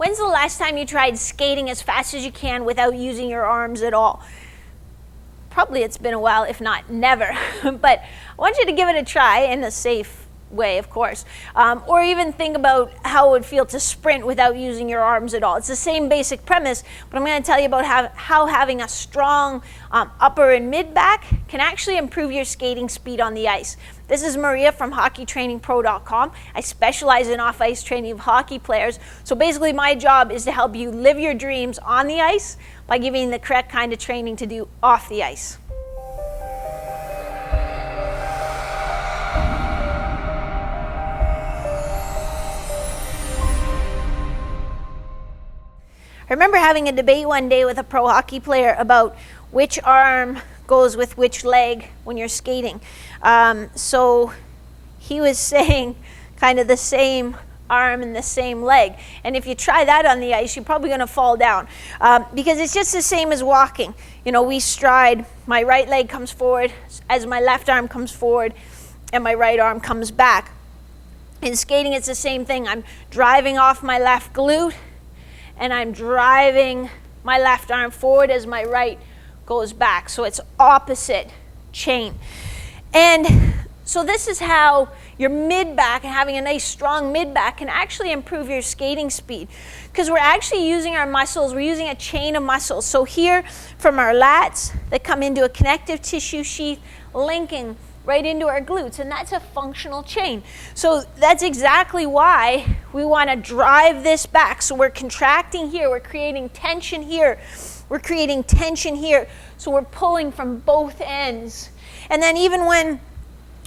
When's the last time you tried skating as fast as you can without using your arms at all? Probably it's been a while, if not never. But I want you to give it a try in a safe way, of course. Or even think about how it would feel to sprint without using your arms at all. It's the same basic premise, but I'm going to tell you about how having a strong upper and mid back can actually improve your skating speed on the ice. This is Maria from hockeytrainingpro.com. I specialize in off-ice training of hockey players. So basically my job is to help you live your dreams on the ice by giving you the correct kind of training to do off the ice. I remember having a debate one day with a pro hockey player about which arm goes with which leg when you're skating. So he was saying kind of the same arm and the same leg. And if you try that on the ice, you're probably going to fall down because it's just the same as walking. You know, we stride, my right leg comes forward as my left arm comes forward and my right arm comes back. In skating, it's the same thing. I'm driving off my left glute and I'm driving my left arm forward as my right goes back. So it's opposite chain. And so this is how your mid-back and having a nice strong mid-back can actually improve your skating speed because we're actually using our muscles, we're using a chain of muscles. So here from our lats that come into a connective tissue sheath linking right into our glutes, and that's a functional chain. So that's exactly why we want to drive this back. So we're contracting here, we're creating tension here, we're creating tension here. So we're pulling from both ends. And then even when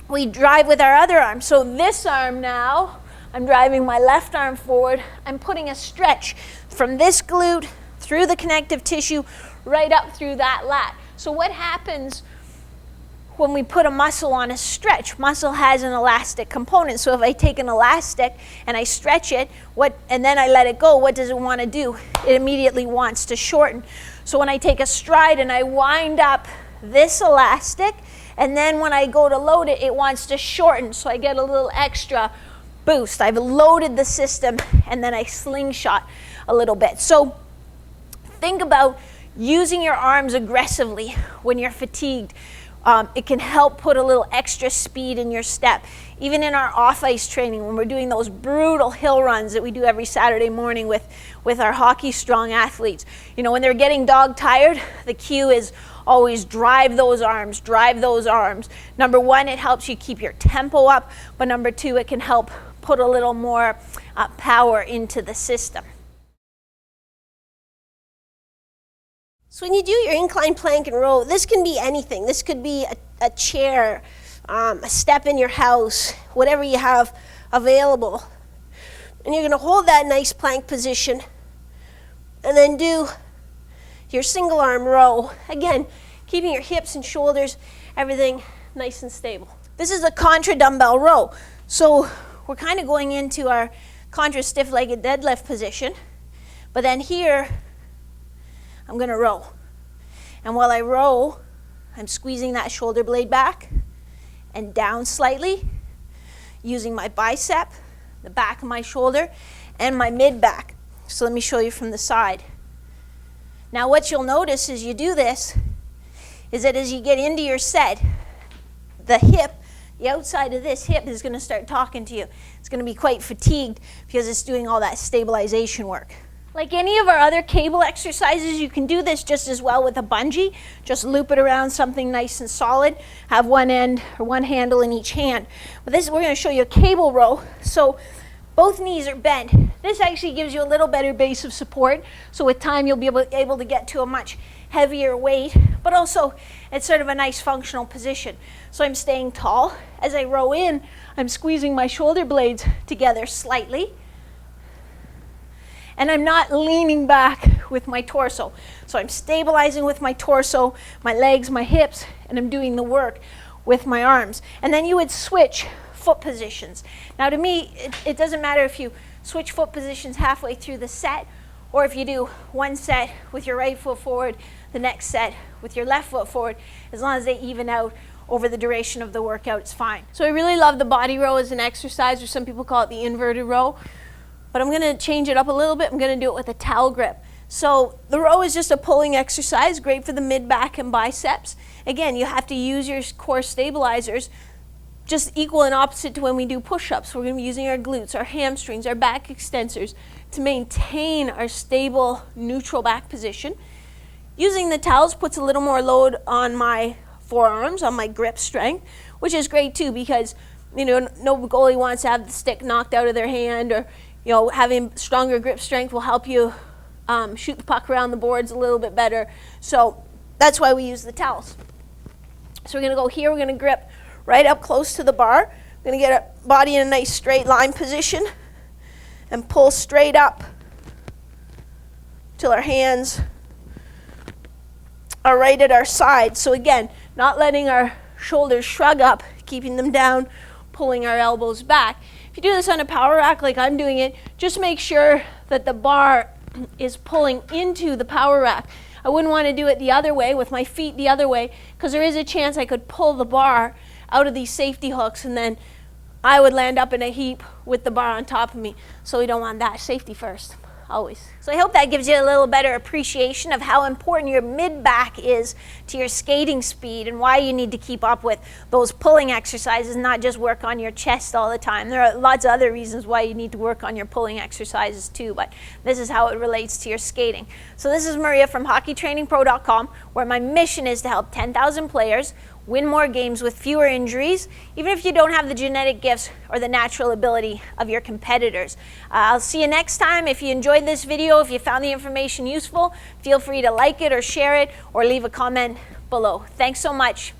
we drive with our other arm, so this arm now, I'm driving my left arm forward, I'm putting a stretch from this glute through the connective tissue right up through that lat. So what happens when we put a muscle on a stretch? Muscle has an elastic component. So if I take an elastic and I stretch it, and then I let it go, what does it want to do? It immediately wants to shorten. So when I take a stride and I wind up this elastic, and then when I go to load it, it wants to shorten. So I get a little extra boost. I've loaded the system and then I slingshot a little bit. So think about using your arms aggressively when you're fatigued. It can help put a little extra speed in your step. Even in our off-ice training, when we're doing those brutal hill runs that we do every Saturday morning with our hockey strong athletes. You know, when they're getting dog tired, the cue is always drive those arms, drive those arms. Number one, it helps you keep your tempo up, but number two, it can help put a little more power into the system. So when you do your incline plank and row, this can be anything. This could be a chair, a step in your house, whatever you have available. And you're going to hold that nice plank position and then do your single arm row. Again, keeping your hips and shoulders, everything nice and stable. This is a Contra Dumbbell Row. So we're kind of going into our Contra stiff-legged deadlift position. But then here, I'm going to row. And while I row, I'm squeezing that shoulder blade back and down slightly, using my bicep, the back of my shoulder, and my mid-back. So let me show you from the side. Now what you'll notice as you do this is that as you get into your set, the hip, the outside of this hip is going to start talking to you. It's going to be quite fatigued because it's doing all that stabilization work. Like any of our other cable exercises, you can do this just as well with a bungee. Just loop it around something nice and solid. Have one end or one handle in each hand. But this, we're going to show you a cable row. So both knees are bent. This actually gives you a little better base of support. So with time, you'll be able to get to a much heavier weight. But also, it's sort of a nice functional position. So I'm staying tall. As I row in, I'm squeezing my shoulder blades together slightly. And I'm not leaning back with my torso. So I'm stabilizing with my torso, my legs, my hips, and I'm doing the work with my arms. And then you would switch foot positions. Now to me, it doesn't matter if you switch foot positions halfway through the set, or if you do one set with your right foot forward, the next set with your left foot forward. As long as they even out over the duration of the workout, it's fine. So I really love the body row as an exercise, or some people call it the inverted row. but I'm gonna change it up a little bit. I'm gonna do it with a towel grip. So the row is just a pulling exercise, great for the mid back and biceps. Again, you have to use your core stabilizers just equal and opposite to when we do push-ups. We're gonna be using our glutes, our hamstrings, our back extensors to maintain our stable neutral back position. Using the towels puts a little more load on my forearms, on my grip strength, which is great too, because no goalie wants to have the stick knocked out of their hand, or having stronger grip strength will help you shoot the puck around the boards a little bit better. So that's why we use the towels. So we're gonna go here, we're gonna grip right up close to the bar. We're gonna get our body in a nice straight line position and pull straight up till our hands are right at our sides. So again, not letting our shoulders shrug up, keeping them down, pulling our elbows back. If you do this on a power rack like I'm doing it, just make sure that the bar is pulling into the power rack. I wouldn't want to do it the other way, with my feet the other way, because there is a chance I could pull the bar out of these safety hooks and then I would land up in a heap with the bar on top of me. So we don't want that. Safety first, always. So I hope that gives you a little better appreciation of how important your mid-back is to your skating speed and why you need to keep up with those pulling exercises, not just work on your chest all the time. There are lots of other reasons why you need to work on your pulling exercises too, but this is how it relates to your skating. So this is Maria from hockeytrainingpro.com, where my mission is to help 10,000 players win more games with fewer injuries, even if you don't have the genetic gifts or the natural ability of your competitors. I'll see you next time. If you enjoyed this video, if you found the information useful, feel free to like it or share it or leave a comment below. Thanks so much.